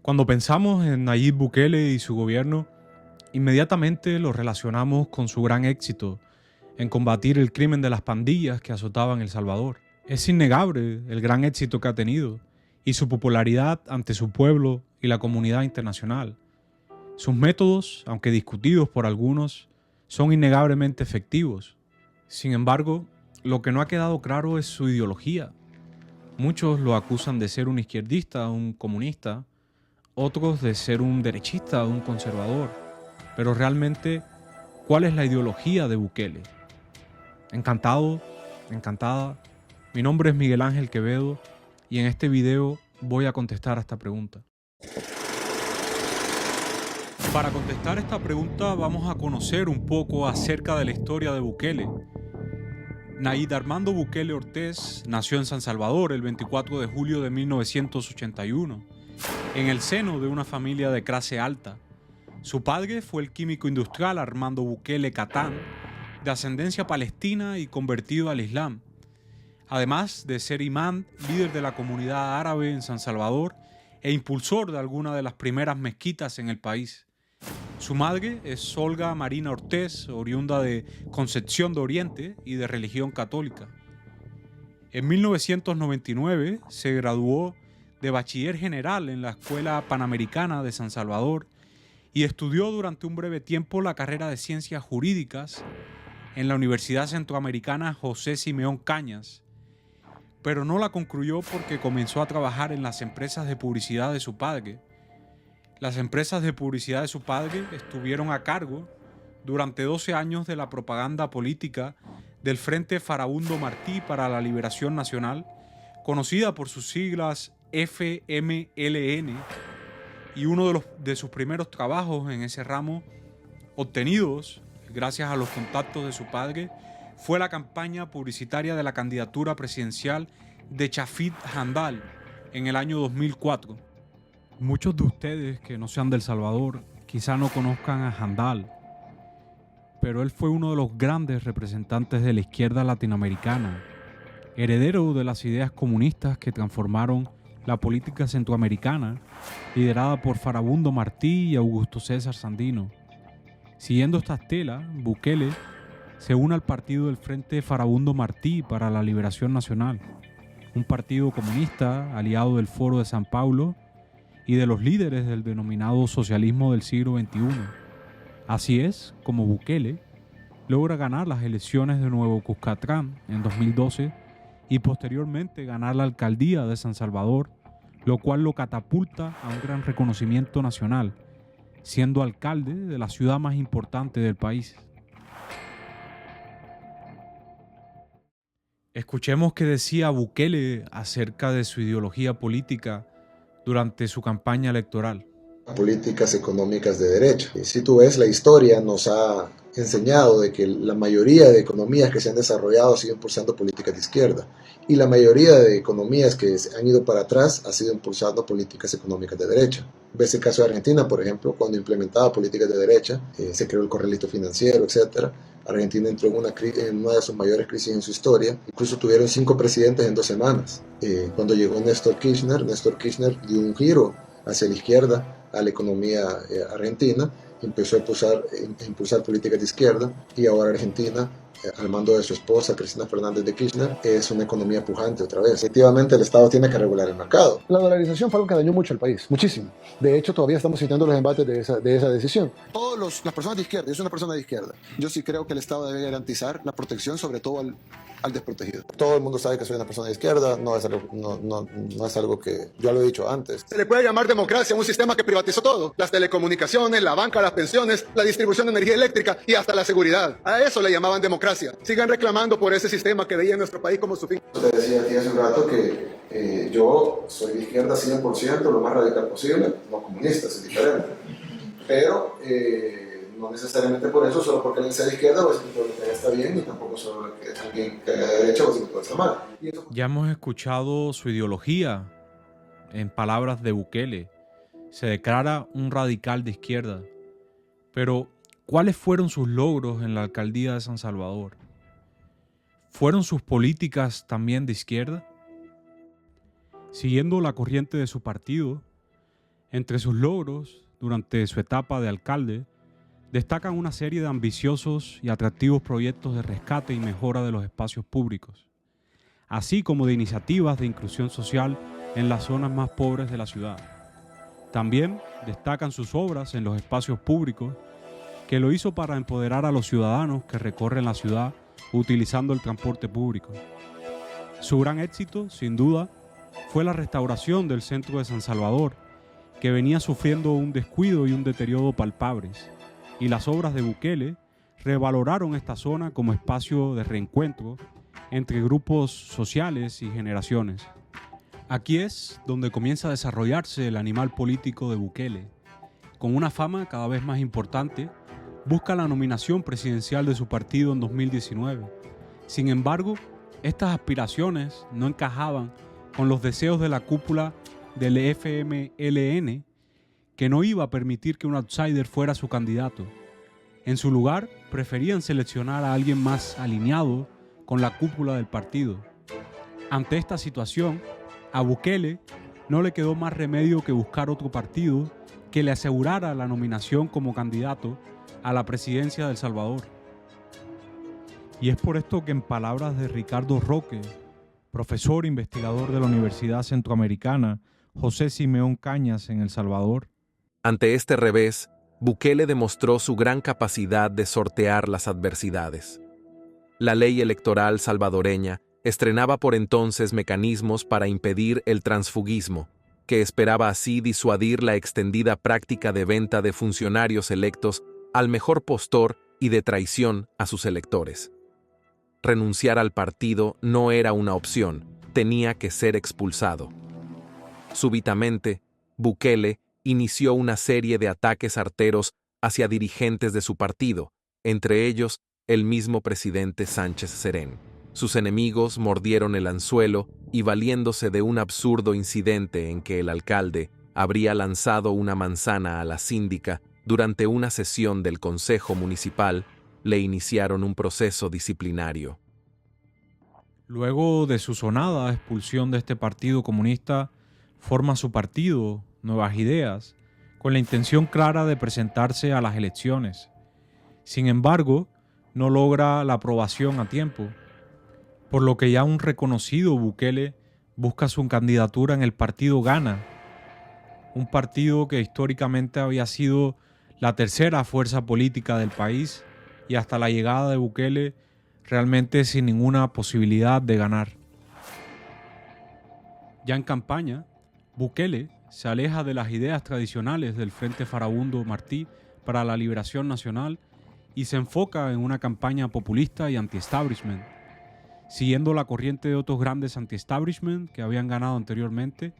Cuando pensamos en Nayib Bukele y su gobierno, inmediatamente lo relacionamos con su gran éxito en combatir el crimen de las pandillas que azotaban El Salvador. Es innegable el gran éxito que ha tenido y su popularidad ante su pueblo y la comunidad internacional. Sus métodos, aunque discutidos por algunos, son innegablemente efectivos. Sin embargo, lo que no ha quedado claro es su ideología. Muchos lo acusan de ser un izquierdista, un comunista, otros de ser un derechista, un conservador. Pero realmente, ¿cuál es la ideología de Bukele? Encantado, encantada. Mi nombre es Miguel Ángel Quevedo y en este video voy a contestar a esta pregunta. Para contestar esta pregunta vamos a conocer un poco acerca de la historia de Bukele. Nayib Armando Bukele Ortiz nació en San Salvador el 24 de julio de 1981, en el seno de una familia de clase alta. Su padre fue el químico industrial Armando Bukele Catán, de ascendencia palestina y convertido al Islam, además de ser imán, líder de la comunidad árabe en San Salvador e impulsor de algunas de las primeras mezquitas en el país. Su madre es Olga Marina Ortiz, oriunda de Concepción de Oriente y de religión católica. En 1999 se graduó de bachiller general en la Escuela Panamericana de San Salvador y estudió durante un breve tiempo la carrera de Ciencias Jurídicas en la Universidad Centroamericana José Simeón Cañas, pero no la concluyó porque comenzó a trabajar en las empresas de publicidad de su padre. Las empresas de publicidad de su padre estuvieron a cargo durante 12 años de la propaganda política del Frente Farabundo Martí para la Liberación Nacional, conocida por sus siglas FMLN, y uno de sus primeros trabajos en ese ramo, obtenidos gracias a los contactos de su padre, fue la campaña publicitaria de la candidatura presidencial de Chafid Handal en el año 2004. Muchos de ustedes que no sean del Salvador quizá no conozcan a Handal, pero él fue uno de los grandes representantes de la izquierda latinoamericana, heredero de las ideas comunistas que transformaron la política centroamericana, liderada por Farabundo Martí y Augusto César Sandino. Siguiendo esta estela, Bukele se une al partido del Frente Farabundo Martí para la Liberación Nacional, un partido comunista aliado del Foro de San Pablo y de los líderes del denominado socialismo del siglo XXI. Así es como Bukele logra ganar las elecciones de Nuevo Cuscatlán en 2012 y posteriormente ganar la alcaldía de San Salvador, lo cual lo catapulta a un gran reconocimiento nacional, siendo alcalde de la ciudad más importante del país. Escuchemos qué decía Bukele acerca de su ideología política durante su campaña electoral. Políticas económicas de derecha. Si tú ves, la historia nos ha enseñado de que la mayoría de economías que se han desarrollado siguen impulsando políticas de izquierda, y la mayoría de economías que han ido para atrás ha sido impulsando políticas económicas de derecha. Ves el caso de Argentina, por ejemplo, cuando implementaba políticas de derecha, se creó el corralito financiero, etc. Argentina entró en una de sus mayores crisis en su historia. Incluso tuvieron 5 presidentes en 2 semanas. Cuando llegó Néstor Kirchner dio un giro hacia la izquierda a la economía argentina, empezó a impulsar políticas de izquierda, y ahora Argentina, al mando de su esposa Cristina Fernández de Kirchner, es una economía pujante otra vez. Efectivamente, el Estado tiene que regular el mercado. La dolarización fue algo que dañó mucho al país, muchísimo. De hecho, todavía estamos sintiendo los embates de esa decisión. Todas las personas de izquierda, yo soy una persona de izquierda, yo sí creo que el Estado debe garantizar la protección, sobre todo al desprotegido. Todo el mundo sabe que soy una persona de izquierda, no es algo que yo lo he dicho antes. Se le puede llamar democracia a un sistema que privatizó todo: las telecomunicaciones, la banca, las pensiones, la distribución de energía eléctrica y hasta la seguridad. A eso le llamaban democracia. Sigan reclamando por ese sistema que veía en nuestro país como su fin. Te decía aquí hace un rato que yo soy de izquierda 100%, lo más radical posible, no comunista, es diferente. Pero no necesariamente por eso, solo porque alguien sea de izquierda, o es que todo lo que está bien, y tampoco solo que alguien que haga de derecha, o es que todo está mal. Ya hemos escuchado su ideología. En palabras de Bukele, se declara un radical de izquierda. Pero, ¿cuáles fueron sus logros en la alcaldía de San Salvador? ¿Fueron sus políticas también de izquierda? Siguiendo la corriente de su partido, Entre sus logros, durante su etapa de alcalde, destacan una serie de ambiciosos y atractivos proyectos de rescate y mejora de los espacios públicos, así como de iniciativas de inclusión social en las zonas más pobres de la ciudad. También destacan sus obras en los espacios públicos, que lo hizo para empoderar a los ciudadanos que recorren la ciudad utilizando el transporte público. Su gran éxito, sin duda, fue la restauración del centro de San Salvador, que venía sufriendo un descuido y un deterioro palpables, y las obras de Bukele revaloraron esta zona como espacio de reencuentro entre grupos sociales y generaciones. Aquí es donde comienza a desarrollarse el animal político de Bukele. Con una fama cada vez más importante, busca la nominación presidencial de su partido en 2019. Sin embargo, estas aspiraciones no encajaban con los deseos de la cúpula del FMLN, que no iba a permitir que un outsider fuera su candidato. En su lugar, preferían seleccionar a alguien más alineado con la cúpula del partido. Ante esta situación, a Bukele no le quedó más remedio que buscar otro partido que le asegurara la nominación como candidato a la presidencia de El Salvador. Y es por esto que, en palabras de Ricardo Roque, profesor investigador de la Universidad Centroamericana José Simeón Cañas en El Salvador, ante este revés, Bukele demostró su gran capacidad de sortear las adversidades. La ley electoral salvadoreña estrenaba por entonces mecanismos para impedir el transfugismo, que esperaba así disuadir la extendida práctica de venta de funcionarios electos al mejor postor y de traición a sus electores. Renunciar al partido no era una opción, tenía que ser expulsado. Súbitamente, Bukele inició una serie de ataques arteros hacia dirigentes de su partido, entre ellos el mismo presidente Sánchez Serén. Sus enemigos mordieron el anzuelo y, valiéndose de un absurdo incidente en que el alcalde habría lanzado una manzana a la síndica durante una sesión del Consejo Municipal, le iniciaron un proceso disciplinario. Luego de su sonada expulsión de este partido comunista, forma su partido, Nuevas Ideas, con la intención clara de presentarse a las elecciones. Sin embargo, no logra la aprobación a tiempo, por lo que ya un reconocido Bukele busca su candidatura en el partido Gana, un partido que históricamente había sido la tercera fuerza política del país y hasta la llegada de Bukele realmente sin ninguna posibilidad de ganar. Ya en campaña, Bukele se aleja de las ideas tradicionales del Frente Farabundo Martí para la Liberación Nacional y se enfoca en una campaña populista y anti-establishment, siguiendo la corriente de otros grandes anti-establishment que habían ganado anteriormente,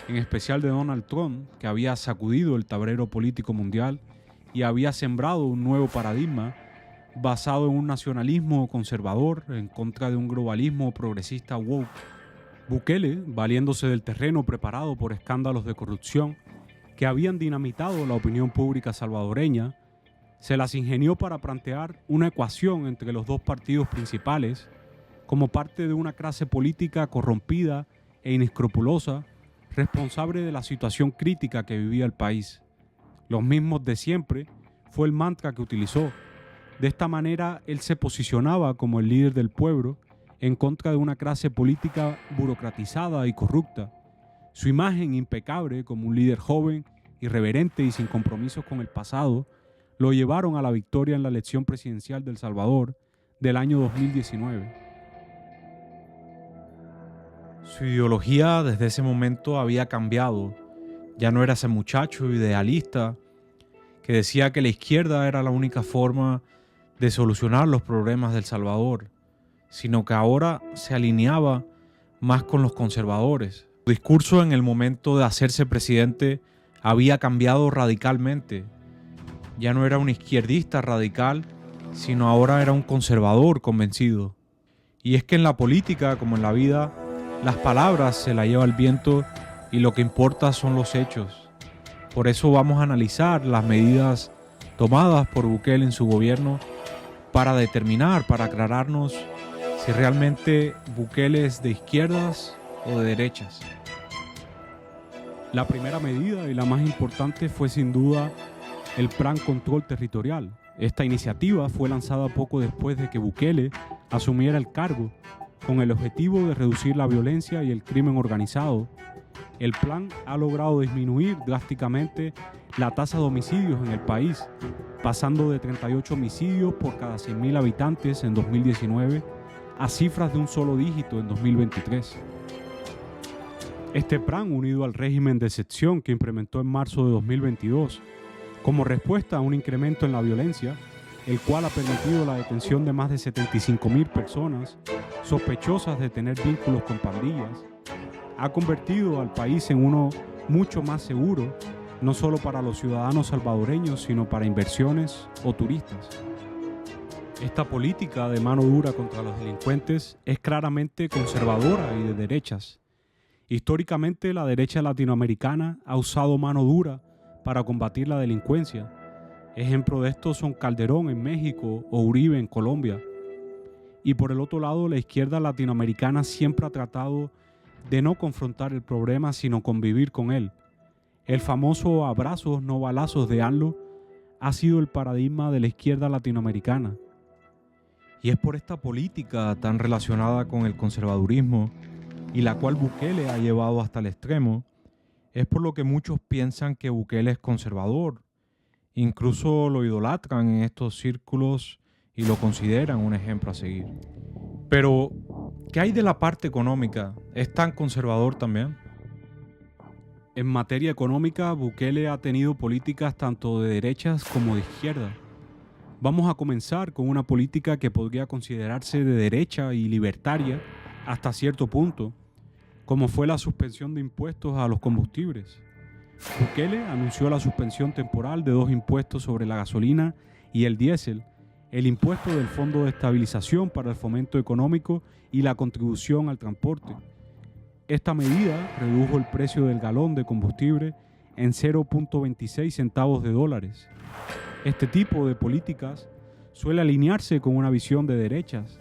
en especial de Donald Trump, que había sacudido el tablero político mundial y había sembrado un nuevo paradigma basado en un nacionalismo conservador en contra de un globalismo progresista woke. Bukele, valiéndose del terreno preparado por escándalos de corrupción que habían dinamitado la opinión pública salvadoreña, se las ingenió para plantear una ecuación entre los dos partidos principales como parte de una clase política corrompida e inescrupulosa, responsable de la situación crítica que vivía el país. Los mismos de siempre fue el mantra que utilizó. De esta manera, él se posicionaba como el líder del pueblo en contra de una clase política burocratizada y corrupta. Su imagen impecable como un líder joven, irreverente y sin compromisos con el pasado, lo llevaron a la victoria en la elección presidencial de El Salvador del año 2019. Su ideología desde ese momento había cambiado. Ya no era ese muchacho idealista que decía que la izquierda era la única forma de solucionar los problemas de El Salvador, sino que ahora se alineaba más con los conservadores. Su discurso en el momento de hacerse presidente había cambiado radicalmente. Ya no era un izquierdista radical, sino ahora era un conservador convencido. Y es que en la política, como en la vida, las palabras se las lleva el viento y lo que importa son los hechos. Por eso vamos a analizar las medidas tomadas por Bukele en su gobierno para determinar, para aclararnos si realmente Bukele es de izquierdas o de derechas. La primera medida y la más importante fue sin duda el Plan Control Territorial. Esta iniciativa fue lanzada poco después de que Bukele asumiera el cargo, con el objetivo de reducir la violencia y el crimen organizado. El plan ha logrado disminuir drásticamente la tasa de homicidios en el país, pasando de 38 homicidios por cada 100.000 habitantes en 2019 a cifras de un solo dígito en 2023. Este plan, unido al régimen de excepción que implementó en marzo de 2022, como respuesta a un incremento en la violencia, el cual ha permitido la detención de más de 75.000 personas sospechosas de tener vínculos con pandillas, ha convertido al país en uno mucho más seguro, no solo para los ciudadanos salvadoreños, sino para inversiones o turistas. Esta política de mano dura contra los delincuentes es claramente conservadora y de derechas. Históricamente, la derecha latinoamericana ha usado mano dura para combatir la delincuencia. Ejemplo de esto son Calderón en México o Uribe en Colombia. Y por el otro lado, la izquierda latinoamericana siempre ha tratado de no confrontar el problema, sino convivir con él. El famoso abrazos, no balazos de AMLO ha sido el paradigma de la izquierda latinoamericana. Y es por esta política tan relacionada con el conservadurismo y la cual Bukele ha llevado hasta el extremo, es por lo que muchos piensan que Bukele es conservador. Incluso lo idolatran en estos círculos y lo consideran un ejemplo a seguir. Pero, ¿qué hay de la parte económica? ¿Es tan conservador también? En materia económica, Bukele ha tenido políticas tanto de derechas como de izquierda. Vamos a comenzar con una política que podría considerarse de derecha y libertaria hasta cierto punto, como fue la suspensión de impuestos a los combustibles. Bukele anunció la suspensión temporal de 2 impuestos sobre la gasolina y el diésel, el impuesto del Fondo de Estabilización para el Fomento Económico y la contribución al transporte. Esta medida redujo el precio del galón de combustible en 0.26 centavos de dólares. Este tipo de políticas suele alinearse con una visión de derechas,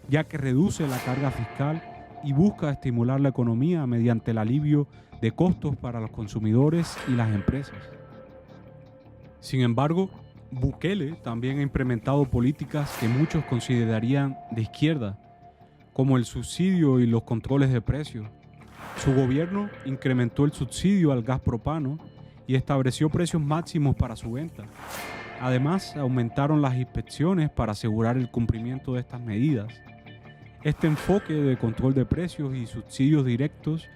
ya que reduce la carga fiscal y busca estimular la economía mediante el alivio de costos para los consumidores y las empresas. Sin embargo, Bukele también ha implementado políticas que muchos considerarían de izquierda, como el subsidio y los controles de precios. Su gobierno incrementó el subsidio al gas propano y estableció precios máximos para su venta. Además, aumentaron las inspecciones para asegurar el cumplimiento de estas medidas. Este enfoque de control de precios y subsidios directos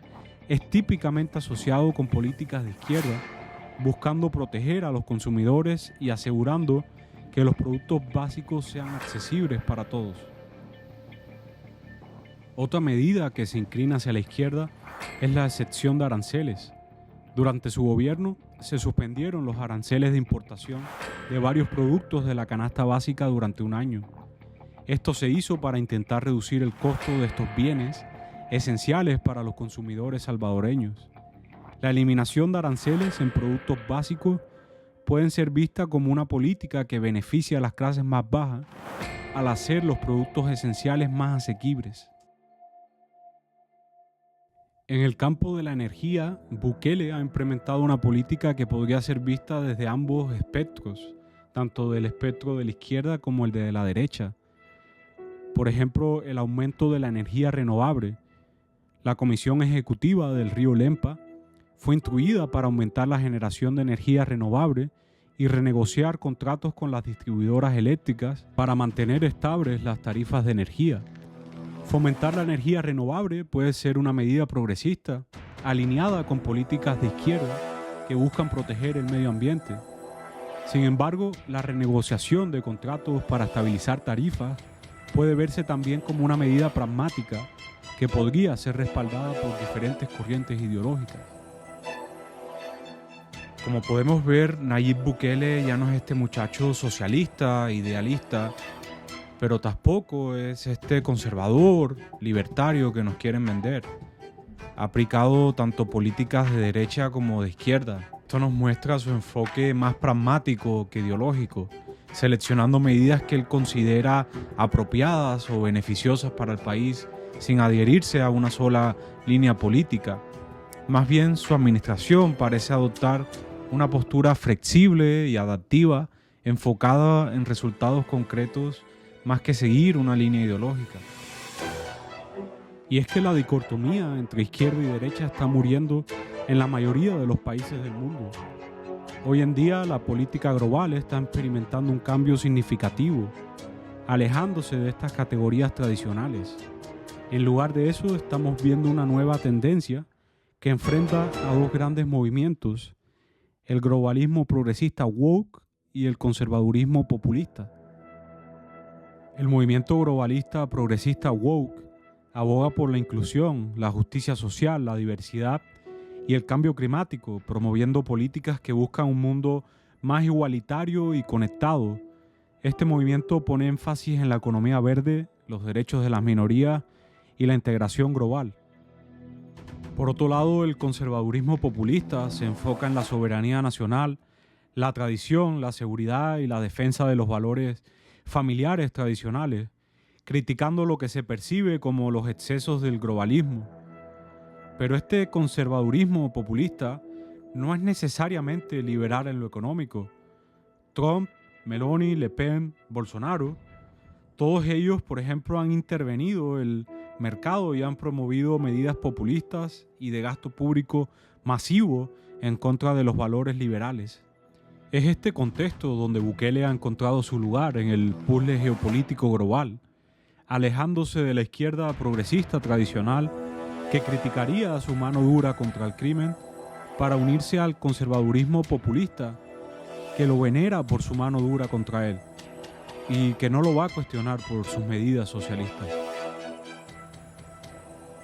es típicamente asociado con políticas de izquierda, buscando proteger a los consumidores y asegurando que los productos básicos sean accesibles para todos. Otra medida que se inclina hacia la izquierda es la excepción de aranceles. Durante su gobierno se suspendieron los aranceles de importación de varios productos de la canasta básica durante un año. Esto se hizo para intentar reducir el costo de estos bienes esenciales para los consumidores salvadoreños. La eliminación de aranceles en productos básicos pueden ser vista como una política que beneficia a las clases más bajas al hacer los productos esenciales más asequibles. En el campo de la energía, Bukele ha implementado una política que podría ser vista desde ambos espectros, tanto del espectro de la izquierda como el de la derecha. Por ejemplo, el aumento de la energía renovable. La Comisión Ejecutiva del Río Lempa fue instruida para aumentar la generación de energía renovable y renegociar contratos con las distribuidoras eléctricas para mantener estables las tarifas de energía. Fomentar la energía renovable puede ser una medida progresista, alineada con políticas de izquierda que buscan proteger el medio ambiente. Sin embargo, la renegociación de contratos para estabilizar tarifas puede verse también como una medida pragmática que podría ser respaldada por diferentes corrientes ideológicas. Como podemos ver, Nayib Bukele ya no es este muchacho socialista, idealista, pero tampoco es este conservador, libertario que nos quieren vender. Ha aplicado tanto políticas de derecha como de izquierda. Esto nos muestra su enfoque más pragmático que ideológico, seleccionando medidas que él considera apropiadas o beneficiosas para el país sin adherirse a una sola línea política. Más bien, su administración parece adoptar una postura flexible y adaptiva, enfocada en resultados concretos más que seguir una línea ideológica. Y es que la dicotomía entre izquierda y derecha está muriendo en la mayoría de los países del mundo. Hoy en día la política global está experimentando un cambio significativo, alejándose de estas categorías tradicionales. En lugar de eso, estamos viendo una nueva tendencia que enfrenta a dos grandes movimientos: el globalismo progresista woke y el conservadurismo populista. El movimiento globalista progresista woke aboga por la inclusión, la justicia social, la diversidad y el cambio climático, promoviendo políticas que buscan un mundo más igualitario y conectado. Este movimiento pone énfasis en la economía verde, los derechos de las minorías y la integración global. Por otro lado, el conservadurismo populista se enfoca en la soberanía nacional, la tradición, la seguridad y la defensa de los valores familiares tradicionales, criticando lo que se percibe como los excesos del globalismo. Pero este conservadurismo populista no es necesariamente liberal en lo económico. Trump, Meloni, Le Pen, Bolsonaro, todos ellos, por ejemplo, han intervenido el mercado y han promovido medidas populistas y de gasto público masivo en contra de los valores liberales. Es este contexto donde Bukele ha encontrado su lugar en el puzzle geopolítico global, alejándose de la izquierda progresista tradicional que criticaría a su mano dura contra el crimen para unirse al conservadurismo populista que lo venera por su mano dura contra él y que no lo va a cuestionar por sus medidas socialistas.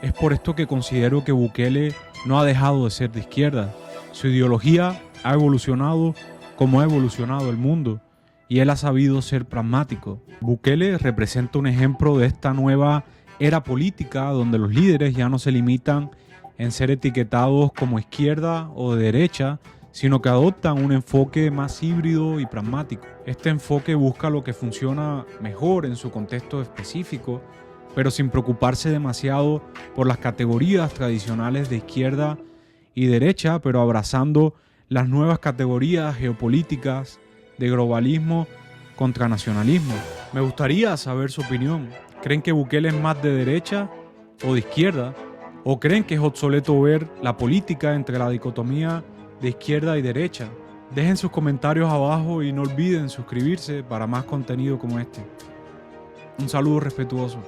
Es por esto que considero que Bukele no ha dejado de ser de izquierda. Su ideología ha evolucionado como ha evolucionado el mundo y él ha sabido ser pragmático. Bukele representa un ejemplo de esta nueva era política donde los líderes ya no se limitan en ser etiquetados como izquierda o de derecha, sino que adoptan un enfoque más híbrido y pragmático. Este enfoque busca lo que funciona mejor en su contexto específico, pero sin preocuparse demasiado por las categorías tradicionales de izquierda y derecha, pero abrazando las nuevas categorías geopolíticas de globalismo contra nacionalismo. Me gustaría saber su opinión. ¿Creen que Bukele es más de derecha o de izquierda? ¿O creen que es obsoleto ver la política entre la dicotomía de izquierda y derecha? Dejen sus comentarios abajo y no olviden suscribirse para más contenido como este. Un saludo respetuoso.